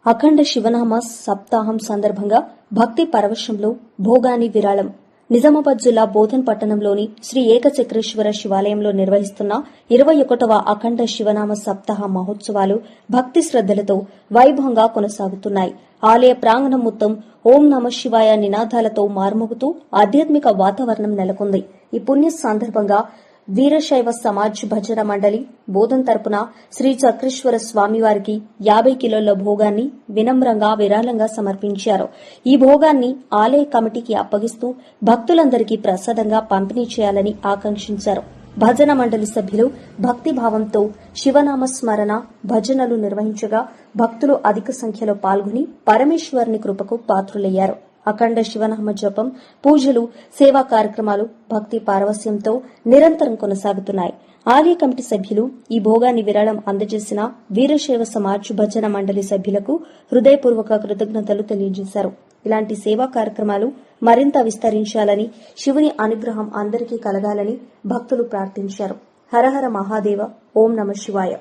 అఖండ శివనామ సప్తాహం సందర్భంగా భక్తి పరవశంలో భోగాని విరాళం. నిజామాబాద్ జిల్లా బోధన్ పట్టణంలోని శ్రీ ఏకచక్రేశ్వర శివాలయంలో నిర్వహిస్తున్న 21వ అఖండ శివనామ సప్తాహ మహోత్సవాలు భక్తి శ్రద్దలతో వైభవంగా కొనసాగుతున్నాయి. ఆలయ ప్రాంగణం మొత్తం ఓం నమః శివాయ నినాదాలతో మార్మోగుతూ ఆధ్యాత్మిక వాతావరణం నెలకొంది. ఈ పుణ్య సందర్భంగా వీరశైవ సమాజ్ భజన మండలి బోధన్ తరపున శ్రీ చక్రేశ్వర స్వామివారికి 50 కిలోల భోగాన్ని వినమ్రంగా విరాళంగా సమర్పించారు. ఈ భోగాన్ని ఆలయ కమిటీకి అప్పగిస్తూ భక్తులందరికీ ప్రసాదంగా పంపిణీ చేయాలని ఆకాంక్షించారు. భజన మండలి సభ్యులు భక్తిభావంతో శివనామ స్మరణ భజనలు నిర్వహించగా భక్తులు అధిక సంఖ్యలో పాల్గొని పరమేశ్వరుని కృపకు పాత్రులయ్యారు. అఖండ శివనామ జపం, పూజలు, సేవా కార్యక్రమాలు భక్తి పారవస్యంతో నిరంతరం కొనసాగుతున్నాయి. ఆలయ కమిటీ సభ్యులు ఈ భోగాన్ని విరాళం అందజేసిన వీరశైవ సమాజ్ భజన మండలి సభ్యులకు హృదయపూర్వక కృతజ్ఞతలు తెలియజేశారు. ఇలాంటి సేవా కార్యక్రమాలు మరింత విస్తరించాలని, శివుని అనుగ్రహం అందరికీ కలగాలని భక్తులు ప్రార్థించారు. హరహర మహాదేవ, ఓం నమః శివాయ.